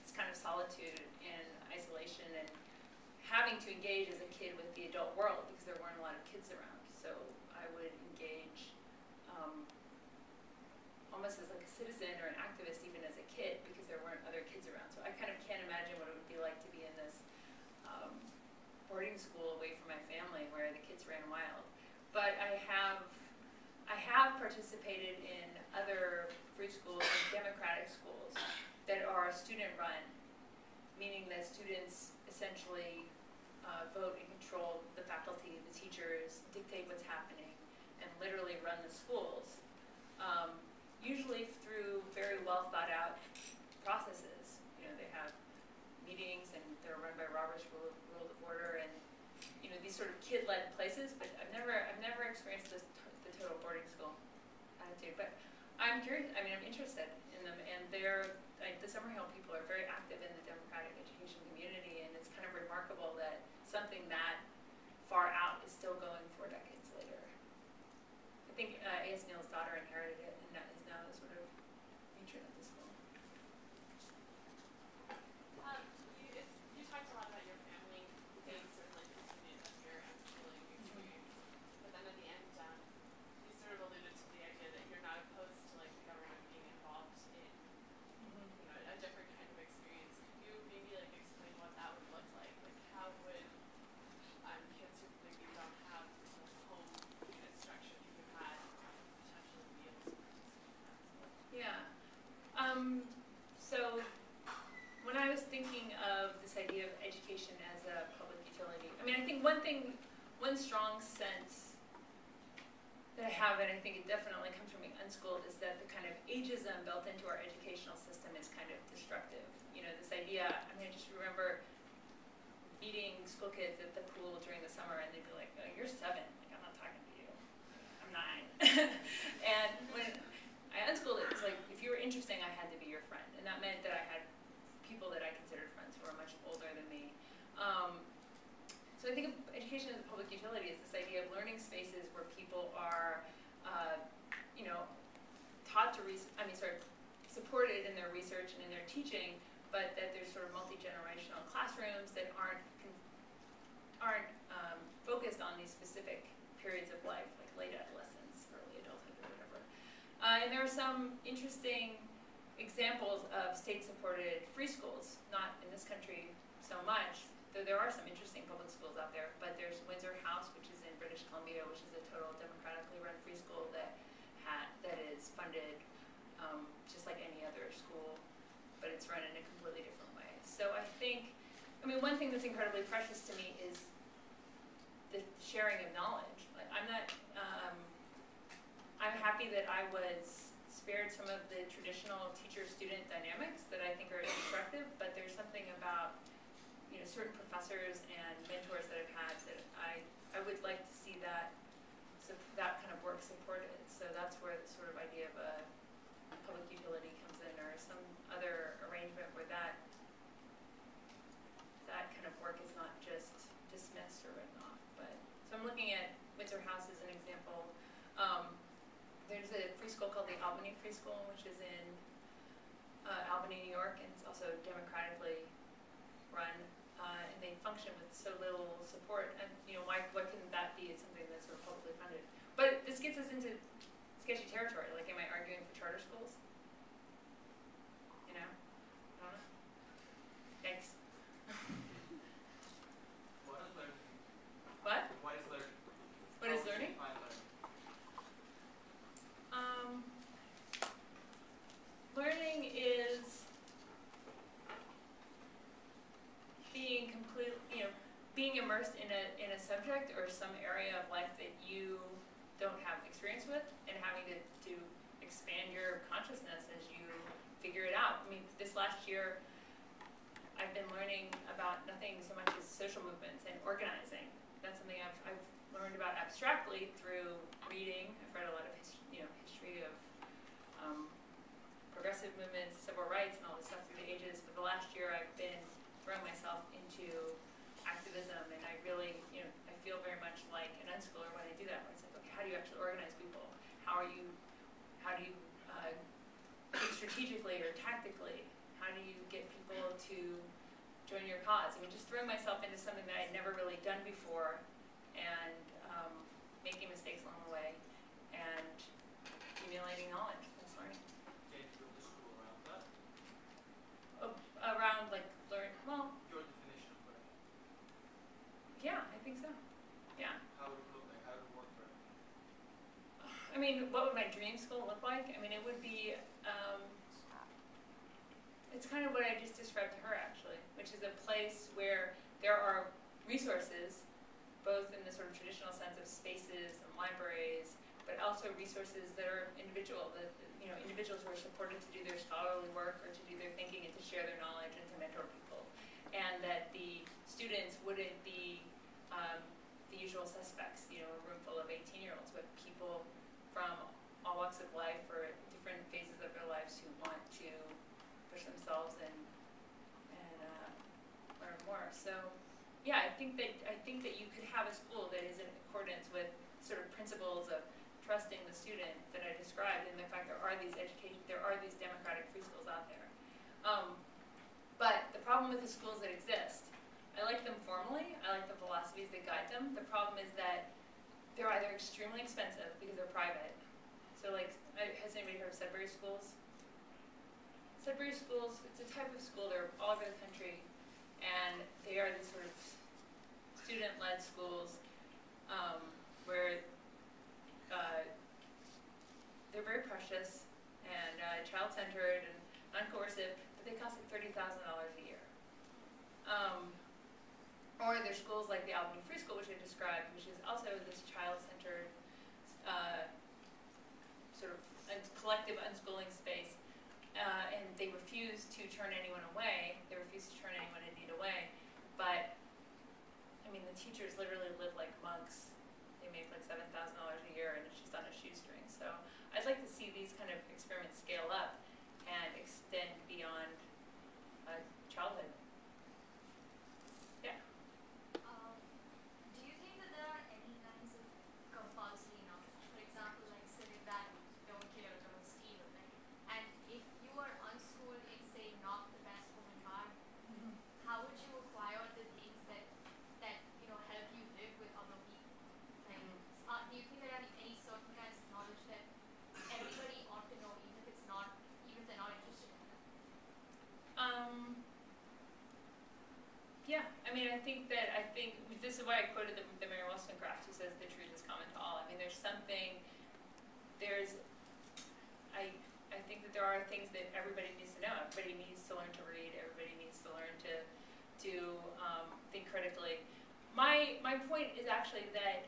this kind of solitude and isolation and having to engage as a kid with the adult world because there weren't a lot of kids around. So I would engage almost as like a citizen or an activist even as a kid because there weren't other kids around. So I kind of can't imagine what it would be like to be in this boarding school away from my family where the kids ran wild. But I have participated in other free schools and democratic schools that are student run, meaning that students essentially vote and control the faculty, the teachers, dictate what's happening, and literally run the schools, usually through very well thought out processes. You know, they have meetings and they're run by Robert's Rules of Order and these sort of kid-led places. But I've never experienced the total boarding school attitude. But I'm curious. I mean, I'm interested in them, and the Summerhill people are very active in the democratic education community, and it's kind of remarkable that something that far out is still going 4 decades later. I think A.S. Neal's daughter inherited it, and that is now the sort of patron of the school. You talked a lot about your family being sort of like the component of your unschooling experience, but then at the end, you sort of alluded to the idea that you're not opposed to like the government being involved in a different kind of experience. Could you maybe like explain what that would look like? Like how would kids who maybe don't have sort of home unit structure that you had potentially be able to participate in that? Yeah. So when I was thinking of this idea of education as a public utility, I mean, I think one strong sense that I have, and I think it definitely comes from being unschooled, is that the kind of ageism built into our educational system is kind of destructive. This idea, I mean, I just remember meeting school kids at the pool during the summer, and they'd be like, "Oh, you're 7. Like, I'm not talking to you. I'm 9. And when I unschooled, it was like, if you were interesting, I had to be your friend. And that meant that I had people that I considered friends who were much older than me. So I think of education as a public utility is this idea of learning spaces where people are, taught to, supported in their research and in their teaching, but that there's sort of multi-generational classrooms that aren't focused on these specific periods of life, like late adolescence, early adulthood, or whatever. And there are some interesting examples of state-supported free schools, not in this country so much, though there are some interesting public schools out there, but there's Windsor House, which is in British Columbia, which is a total democratically run free school that is funded just like any other school, but it's run in a completely different way. So I think, one thing that's incredibly precious to me is the sharing of knowledge. Like, I'm happy that I was spared some of the traditional teacher-student dynamics that I think are destructive, but there's something about certain professors and mentors that I've had that I would like to see that kind of work supported. So that's where the sort of idea of a public utility comes in, or some other arrangement where that kind of work is not just dismissed or written off. So I'm looking at Windsor House as an example. There's a free school called the Albany Free School, which is in Albany, New York, and it's also democratically run. And they function with so little support, and why couldn't that be something that's sort of publicly funded? But this gets us into sketchy territory. Like, am I arguing for charter schools? I don't know. Thanks. What is learning? What? What is learning? What is learning? How would you define learning? Learning is being immersed in a subject or some area of life that you don't have experience with, and having to expand your consciousness as you figure it out. This last year, I've been learning about nothing so much as social movements and organizing. That's something I've learned about abstractly through reading. I've read a lot of history of progressive movements, civil rights, and all this stuff through the ages. But the last year, I've been throwing myself into activism, and I really, I feel strategically or tactically, how do you get people to join your cause? I mean, just throwing myself into something that I'd never really done before, and making mistakes along the way, and accumulating knowledge. That's learning. Can you build a school around that? Around like well, Your definition of learning. yeah, I think so. Yeah. How would it look like? How would it work for it? I mean, what would my dream school look like? I mean, it would be, it's kind of what I just described to her, actually, which is a place where there are resources, both in the sort of traditional sense of spaces and libraries, but also resources that are individual, that, you know, individuals who are supported to do their scholarly work or to do their thinking and to share their knowledge and to mentor people. And that the students wouldn't be the usual suspects, you know, a room full of 18-year-olds, but people from all walks of life or different phases of their lives who want to push themselves and learn more. So, yeah, I think that you could have a school that is in accordance with sort of principles of trusting the student that I described, and the fact there are these democratic free schools out there. But the problem with the schools that exist, I like them formally. I like the philosophies that guide them. The problem is that they're either extremely expensive because they're private. So like, has anybody heard of Sudbury schools? Sudbury schools, it's a type of school, they're all over the country, and they are these sort of student-led schools where they're very precious and child-centered and non-coercive, but they cost like $30,000 a year. Or there's schools like the Albany Free School, which I described, which is also this child-centered sort of collective unschooling space, and they refuse to turn anyone away. They refuse to turn anyone in need away. But I mean, the teachers literally live like monks. They make like $7,000 a year, and it's just on a shoestring. So I'd like to see these kind of experiments scale up and extend beyond childhood. Yeah. Do you think that there are any kinds of compulsory knowledge? For example, like say that don't kill or don't steal. Like, and if you are unschooled in say not the best home environment, how would you acquire the things that you know help you live with other people? Like, do you think there are any certain kinds of knowledge that everybody ought to know, even if they're not interested in it? Yeah, I mean, I think this is why I quoted the Mary Wollstonecraft, who says the truth is common to all. I mean, I think that there are things that everybody needs to know. Everybody needs to learn to read. Everybody needs to learn to think critically. My point is actually that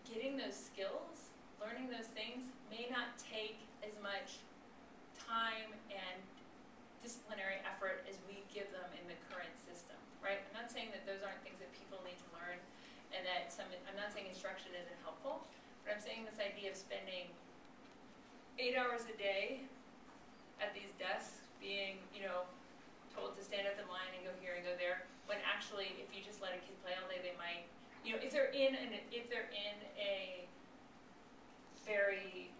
getting those skills, learning those things, may not take as much time and disciplinary effort as we give them in the current system, right? I'm not saying that those aren't things that people need to learn, and that I'm not saying instruction isn't helpful, but I'm saying this idea of spending 8 hours a day at these desks being, you know, told to stand up in line and go here and go there, when actually if you just let a kid play all day, they might, you know, if they're in a very